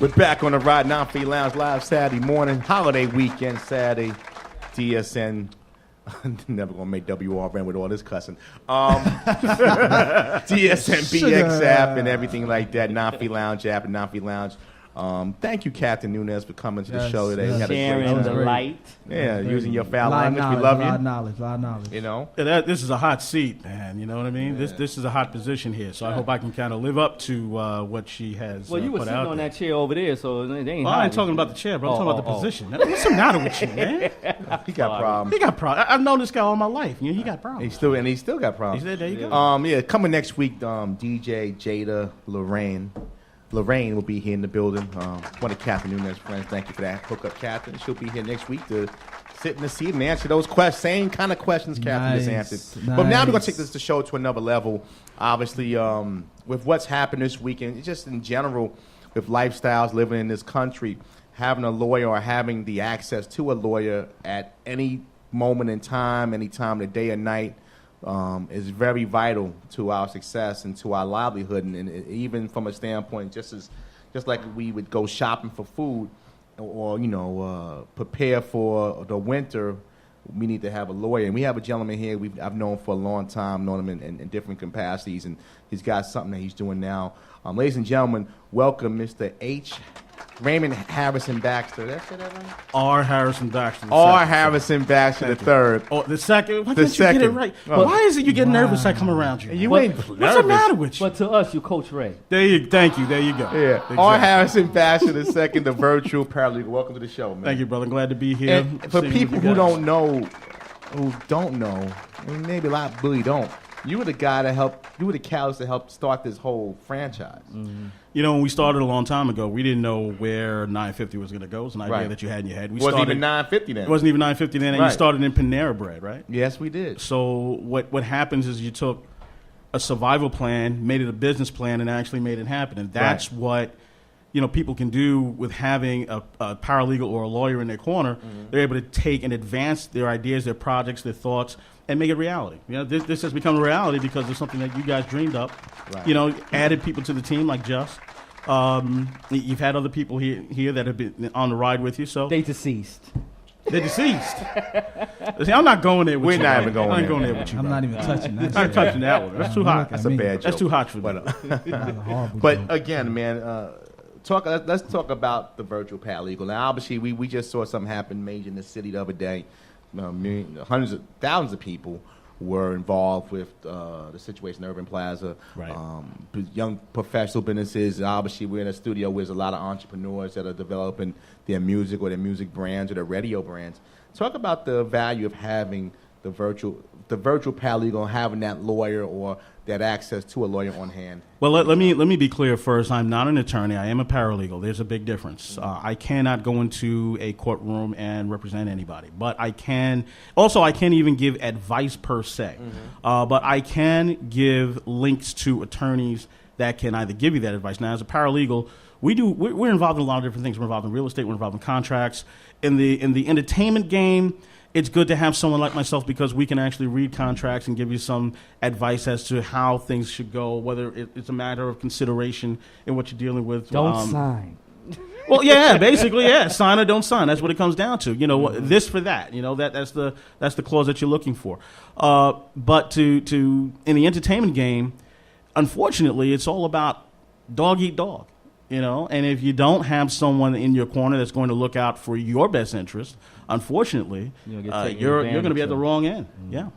We're back on the Ride Non-Free Lounge live Saturday morning, holiday weekend Saturday. DSN, never gonna make WRN with all this cussing. DSN BX app and everything like that. Non-Free Lounge app and Non-Free Lounge. Thank you, Captain Nunez, for coming to the show today. Yes. We had a Sharing great the time. light. Yeah, using your foul language. We love you. A lot of knowledge. You know? Yeah, this is a hot seat, man. You know what I mean? Yeah. This is a hot position here. So I hope I can kind of live up to what she has Well, you were put sitting out on there. that chair over there, so they ain't Well, I ain't talking about the chair, but I'm talking about the position. What's the matter with you, man? He got problems. He got problems. I've known this guy all my life. You know, he got problems. He still got problems. He said, there you go. Yeah, coming next week, DJ Jada Lorraine will be here in the building. One of Captain Nunez's friends. Thank you for that. Hook up, Captain. She'll be here next week to sit in the seat and answer those same kind of questions Captain just answered. But now we're going to take the show to another level. Obviously, with what's happened this weekend, just in general, with lifestyles living in this country, having a lawyer or having the access to a lawyer at any moment in time, any time of the day or night, is very vital to our success and to our livelihood, and even from a standpoint, just like we would go shopping for food, or prepare for the winter, we need to have a lawyer. And we have a gentleman here I've known for a long time, known him in different capacities, and he's got something that he's doing now. Ladies and gentlemen, welcome Mr. Raymond Harrison Baxter. Did I say that right? R. Harrison Baxter. R. Harrison Baxter the third. Oh, the second. Why The can't you get it second. right? Oh. Why is it you get nervous I come around you? You ain't What's nervous. the matter with you? But to us, you Coach Ray. Thank you. There you go. Yeah. Exactly. R. Harrison Baxter the second, the virtual paralegal. Welcome to the show, man. Thank you, brother. Glad to be here. And for sitting people with you who guys. don't know, I mean, maybe a lot really don't. You were the guy you were the catalyst to help start this whole franchise. Mm-hmm. You know, when we started a long time ago, we didn't know where 950 was going to go. It's an idea Right. that you had in your head. It wasn't even 950 then. It wasn't even 950 then, and Right. you started in Panera Bread, right? Yes, we did. So what happens is you took a survival plan, made it a business plan, and actually made it happen. And that's what people can do with having a paralegal or a lawyer in their corner. Mm-hmm. They're able to take and advance their ideas, their projects, their thoughts, and make it reality. This has become a reality because of something that you guys dreamed up. Right. Added people to the team like Just. You've had other people here that have been on the ride with you. So They deceased. they're deceased. See, I'm not going there with We're you. not man. even going I'm there. not going there with you. I'm bro. not even touching that. I'm not touching that one. That's too hot. That's a bad joke. That's too hot for me. But again, man, let's talk about the virtual paralegal. Now, obviously, we just saw something happen major in the city the other day. Hundreds of thousands of people were involved with the situation at Urban Plaza. Right. Young professional businesses. Obviously, we're in a studio with a lot of entrepreneurs that are developing their music or their music brands or their radio brands. Talk about the value of having the virtual paralegal, having that lawyer or that access to a lawyer on hand. Well, let me be clear first. I'm not an attorney. I am a paralegal. There's a big difference. I cannot go into a courtroom and represent anybody, but I can. Also, I can't even give advice per se, but I can give links to attorneys that can either give you that advice. Now, as a paralegal, we're involved in a lot of different things. We're involved in real estate. We're involved in contracts. In the entertainment game, it's good to have someone like myself because we can actually read contracts and give you some advice as to how things should go, whether it's a matter of consideration in what you're dealing with. Don't sign. Well, yeah, basically, yeah. Sign or don't sign. That's what it comes down to. This for that. That's the clause that you're looking for. But to in the entertainment game, unfortunately, it's all about dog eat dog. And if you don't have someone in your corner that's going to look out for your best interest, unfortunately, you're going to be at the wrong end. Mm-hmm. Yeah.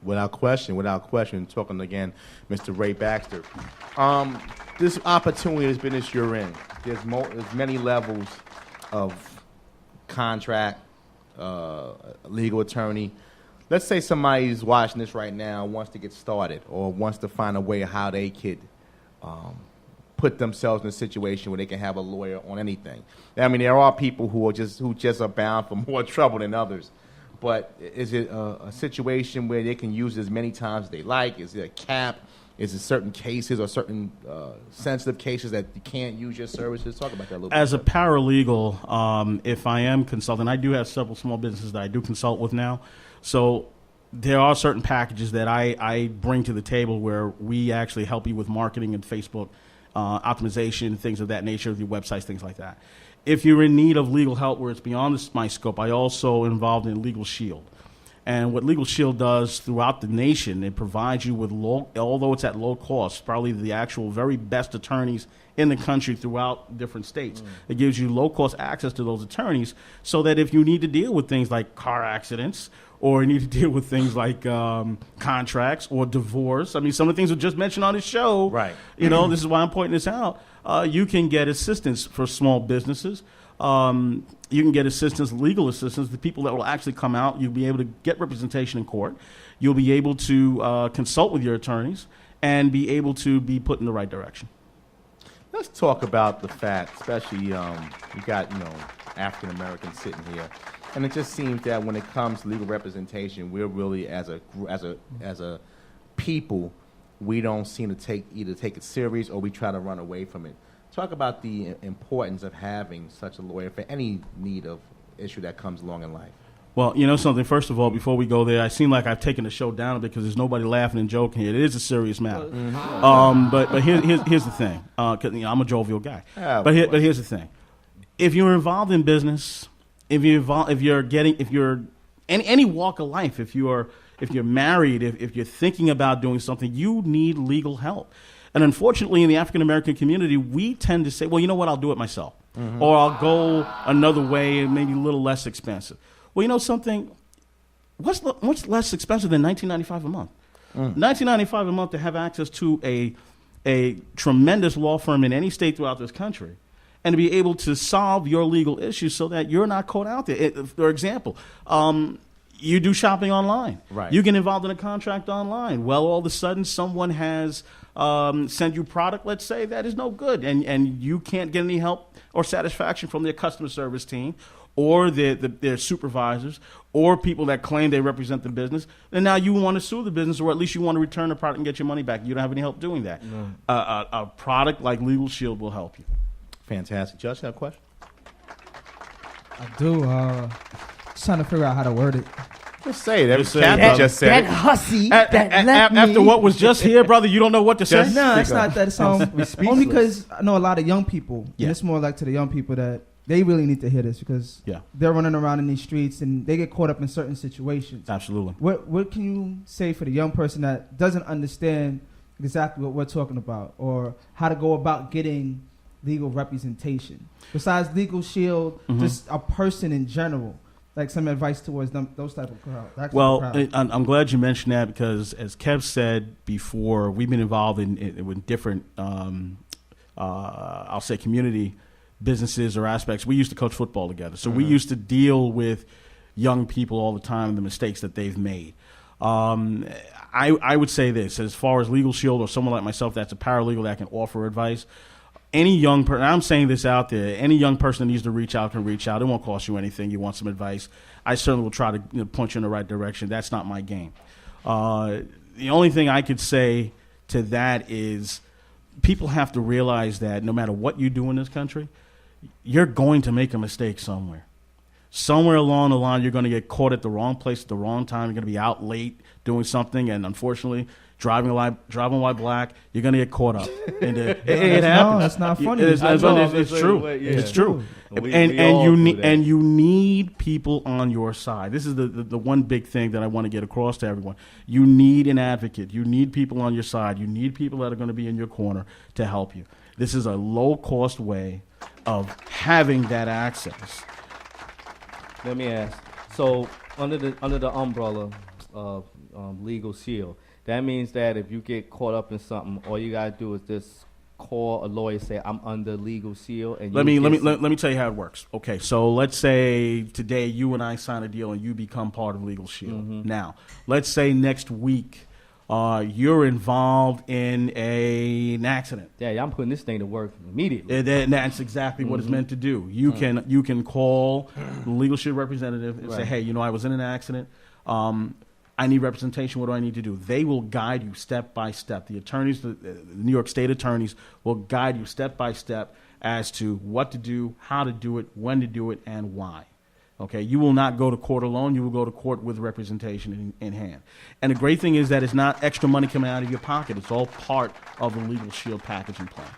Without question. Talking again, Mr. Ray Baxter. This opportunity has been this you're in. There's many levels of contract, legal attorney. Let's say somebody's watching this right now, wants to get started, or wants to find a way how they could put themselves in a situation where they can have a lawyer on anything. I mean, there are people who just are bound for more trouble than others. But is it a situation where they can use it as many times as they like? Is there a cap? Is it certain cases or certain sensitive cases that you can't use your services? Talk about that a little bit. As a paralegal, if I am consulting, I do have several small businesses that I do consult with now. So there are certain packages that I bring to the table where we actually help you with marketing and Facebook optimization, things of that nature, your websites, things like that. If you're in need of legal help where it's beyond my scope, I also involved in Legal Shield. And what Legal Shield does throughout the nation, it provides you with although it's at low cost, probably the actual very best attorneys in the country throughout different states. It gives you low cost access to those attorneys so that if you need to deal with things like car accidents or you need to deal with things like contracts or divorce. I mean, some of the things we just mentioned on the show. Right. This is why I'm pointing this out. You can get assistance for small businesses. You can get assistance, legal assistance, the people that will actually come out. You'll be able to get representation in court. You'll be able to consult with your attorneys and be able to be put in the right direction. Let's talk about the fact, especially we got African Americans sitting here, and it just seems that when it comes to legal representation, we're really as a people, we don't seem to take it serious or we try to run away from it. Talk about the importance of having such a lawyer for any need of issue that comes along in life. Well, you know something, first of all, before we go there, I seem like I've taken the show down because there's nobody laughing and joking here. It is a serious matter. But here's the thing, 'cause, I'm a jovial guy. But here's the thing. If you're involved in business, if you're any walk of life, if you're married, if you're thinking about doing something, you need legal help. And unfortunately, in the African American community, we tend to say, well, you know what, I'll do it myself. Or I'll go another way and maybe a little less expensive. Well, you know something? What's less expensive than $19.95 a month? $19.95 a month to have access to a tremendous law firm in any state throughout this country and to be able to solve your legal issues so that you're not caught out there. For example, you do shopping online. Right. You get involved in a contract online. Well, all of a sudden, someone has sent you product, let's say, that is no good, and you can't get any help or satisfaction from their customer service team or their supervisors or people that claim they represent the business. And now you want to sue the business, or at least you want to return the product and get your money back. You don't have any help doing that. No. A product like Legal Shield will help you. Fantastic. Judge, you have a question? I do. Just trying to figure out how to word it. Just say it. Kathy just said that it. hussy After what was just here, brother, you don't know what to say? No, it's not that. It's only because I know a lot of young people, Yeah. and it's more like to the young people that they really need to hear this because they're running around in these streets and they get caught up in certain situations. Absolutely. What can you say for the young person that doesn't understand exactly what we're talking about or how to go about getting legal representation? Besides Legal Shield, just a person in general. Like some advice towards them, those type of crowd. Well, I'm glad you mentioned that because, as Kev said before, we've been involved in different, I'll say, community businesses or aspects. We used to coach football together, so we used to deal with young people all the time and the mistakes that they've made. I would say this, as far as Legal Shield or someone like myself that's a paralegal that can offer advice, any young person, I'm saying this out there, any young person that needs to reach out can reach out. It won't cost you anything. You want some advice, I certainly will try to point you in the right direction. That's not my game. The only thing I could say to that is people have to realize that no matter what you do in this country, you're going to make a mistake somewhere. Somewhere along the line, you're going to get caught at the wrong place at the wrong time. You're going to be out late doing something, and unfortunately, driving while black, you're going to get caught up. And it happens. No, it's not funny. It's true. It's true. And you need people on your side. This is the one big thing that I want to get across to everyone. You need an advocate. You need people on your side. You need people that are going to be in your corner to help you. This is a low-cost way of having that access. Let me ask. So under the umbrella of Legal Shield, that means that if you get caught up in something, all you gotta do is just call a lawyer, say I'm under Legal Shield, and let me tell you how it works. Okay, so let's say today you and I sign a deal and you become part of Legal Shield. Now, let's say next week you're involved in an accident. Yeah, I'm putting this thing to work immediately. And that's exactly what it's meant to do. You can call the Legal Shield representative and say, hey, I was in an accident. I need representation. What do I need to do? They will guide you step by step. The attorneys, the New York State attorneys, will guide you step by step as to what to do, how to do it, when to do it, and why. Okay, you will not go to court alone. You will go to court with representation in hand. And the great thing is that it's not extra money coming out of your pocket. It's all part of the Legal Shield package and plan.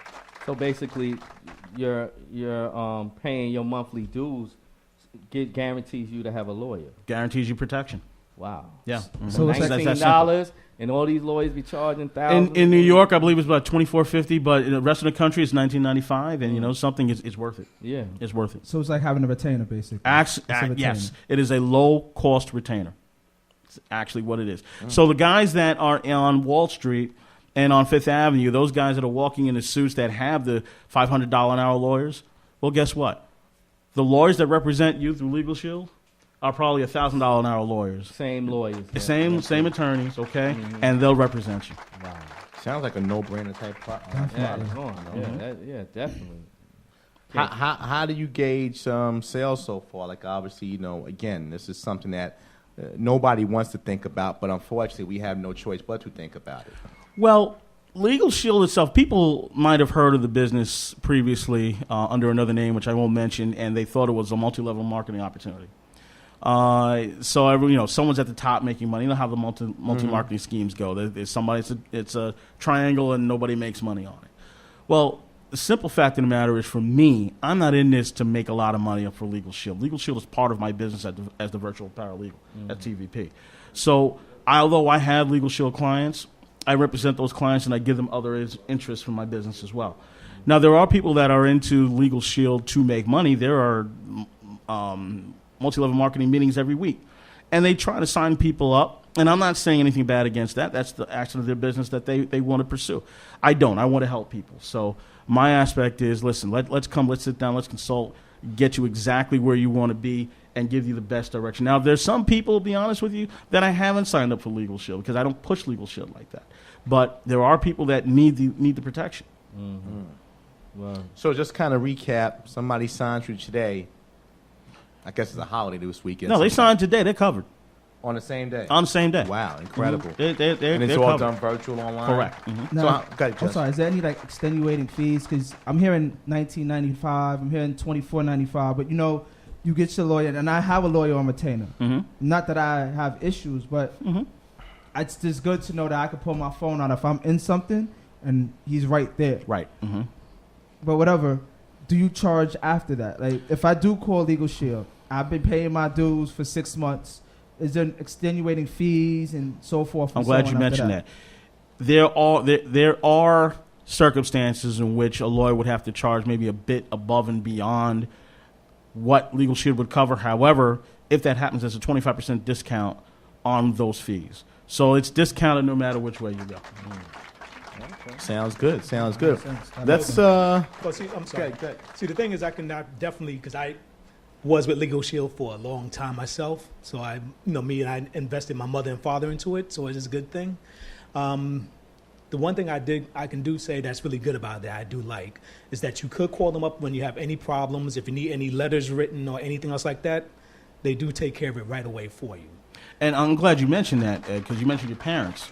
So basically, you're paying your monthly dues guarantees you to have a lawyer. Guarantees you protection. Wow. Yeah. So it's like $19, and all these lawyers be charging thousands. In New York, I believe it's about $24.50, but in the rest of the country, it's $19.95, and you know something is worth it. Yeah, it's worth it. So it's like having a retainer, basically. Yes, it is a low cost retainer. It's actually what it is. So the guys that are on Wall Street and on Fifth Avenue, those guys that are walking in the suits that have the $500 an hour lawyers, well, guess what? The lawyers that represent you through Legal Shield are probably $1,000 an hour lawyers. Same lawyers. Same attorneys, okay? And they'll represent you. Wow. Sounds like a no-brainer type product. Yeah, definitely. How do you gauge sales so far? Like, obviously, you know, again, this is something that nobody wants to think about, but unfortunately, we have no choice but to think about it. Well, Legal Shield itself, people might have heard of the business previously under another name, which I won't mention, and they thought it was a multi-level marketing opportunity. So every, someone's at the top making money. You know how the multi-marketing schemes go. There's somebody, it's a triangle, and nobody makes money on it. Well, the simple fact of the matter is, for me, I'm not in this to make a lot of money for Legal Shield. Legal Shield is part of my business as the virtual paralegal at TVP. So although I have Legal Shield clients, I represent those clients and I give them other interests from my business as well. Now, there are people that are into Legal Shield to make money. There are multi-level marketing meetings every week, and they try to sign people up. And I'm not saying anything bad against that. That's the action of their business that they want to pursue. I don't. I want to help people. So my aspect is, listen, let's sit down, let's consult, get you exactly where you want to be, and give you the best direction. Now, there's some people, to be honest with you, that I haven't signed up for Legal Shield because I don't push Legal Shield like that. But there are people that need the protection. Mm-hmm. Wow. So just kind of recap, somebody signed you today. I guess it's a holiday this weekend. No, they signed today. They're covered. On the same day? On the same day. Wow, incredible. Mm-hmm. And it's they're all covered. done virtual online? Correct. Mm-hmm. Now, So I'm sorry, is there any extenuating fees? Because I'm hearing $19.95, I'm hearing $24.95, but you get your lawyer, and I have a lawyer on retainer. Mm-hmm. Not that I have issues, but it's just good to know that I can pull my phone out if I'm in something and he's right there. Right. Mm-hmm. But whatever, do you charge after that? Like, if I do call Legal Shield, I've been paying my dues for 6 months. Is there extenuating fees and so forth? I'm glad you mentioned that. There are circumstances in which a lawyer would have to charge maybe a bit above and beyond what Legal Shield would cover. However, if that happens, there's a 25% discount on those fees. So it's discounted no matter which way you go. Okay. Sounds good. Let's Well, see, I'm sorry. Go ahead. See, the thing is, I can definitely, because I was with Legal Shield for a long time myself. So I invested my mother and father into it. So it's a good thing. The one thing I can say that's really good about that, I do like, is that you could call them up when you have any problems. If you need any letters written or anything else like that, they do take care of it right away for you. And I'm glad you mentioned that, because you mentioned your parents.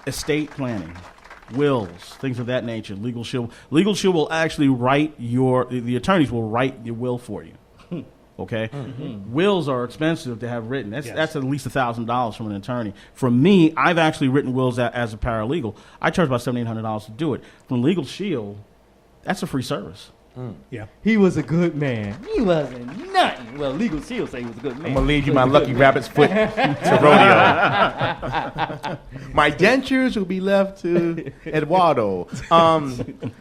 Estate planning, wills, things of that nature. Legal Shield will actually the attorneys will write your will for you. Okay, wills are expensive to have written. That's at least $1,000 from an attorney. From me, I've actually written wills as a paralegal. I charge about $700-800 to do it. From Legal Shield, that's a free service. Yeah, he was a good man. He wasn't nothing. Well, Legal Shield say he was a good man. I'm going to leave you my lucky rabbit's foot to rodeo. My dentures will be left to Eduardo.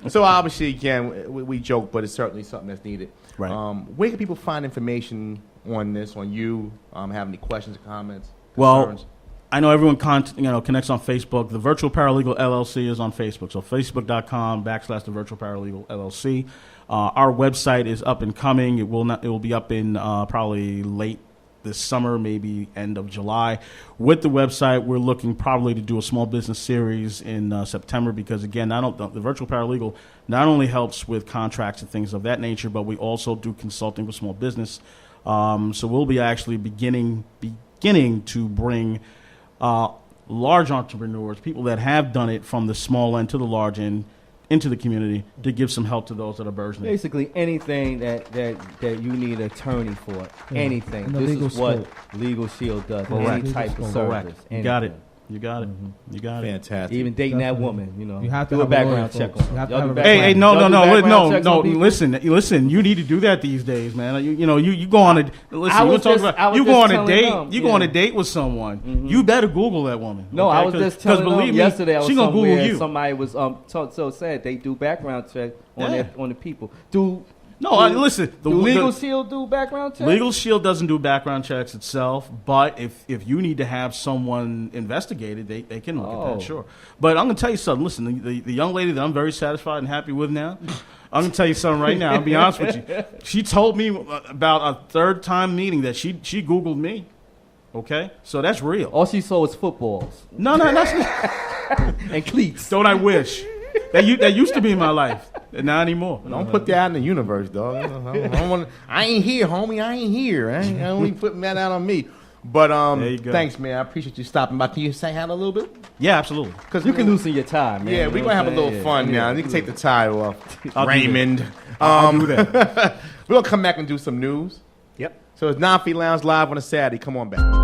So obviously, again, we joke, but it's certainly something that's needed. Right. Where can people find information on this, on you? Have any questions or comments? Well, concerns? I know everyone connects on Facebook. The Virtual Paralegal LLC is on Facebook. So facebook.com/the Virtual Paralegal LLC. Our website is up and coming. It will be up in probably late this summer, maybe end of July. With the website, we're looking probably to do a small business series in September, because again, the Virtual Paralegal not only helps with contracts and things of that nature, but we also do consulting with small business. So we'll be actually beginning to bring large entrepreneurs, people that have done it from the small end to the large end, into the community to give some help to those that are burgeoning. Basically, anything that you need an attorney for, anything. And the This legal is what scope. Legal Shield does. Correct. Any type of Correct. service. You got it. You got it. You got it. Fantastic. Even dating that Definitely. woman, you know, You have to do a have a lawyer, background check folks. on You have to Y'all have do a background- background- Hey, no, y'all no, do no, background checks on people? listen. You need to do that these days, man. You go on a listen. I You was talk just- I about was you just go on a telling date. them, You go on a yeah. date with someone. You better Google that woman. No, okay? I was just telling them believe me, yesterday. I was she gonna somewhere Google you. somebody was so sad they do background check on Yeah. on the people. Do Listen. do Legal Shield do background check? Legal Shield doesn't do background checks itself, but if you need to have someone investigated, they can look at Oh. that, sure. But I'm going to tell you something. Listen, the young lady that I'm very satisfied and happy with now, I'm going to tell you something right now. I'll be honest with you. She told me about a third time meeting that she Googled me. Okay? So that's real. All she saw was footballs No, that's and cleats. don't I wish. That used to be in my life. Not anymore. Don't put that out in the universe, dog. I ain't here, homie. I ain't here. I don't even putting that out on me. But There you go. thanks, man. I appreciate you stopping by. Can you say hi a little bit? Yeah, absolutely. Cause You can loosen your tie, man. Yeah, You we're know gonna have a what I'm little saying? fun Yeah. now. You can take the tie off, I'll do Raymond. I'll do that. We're gonna come back and do some news. Yep. So it's Non-Fee Lounge live on a Saturday. Come on back.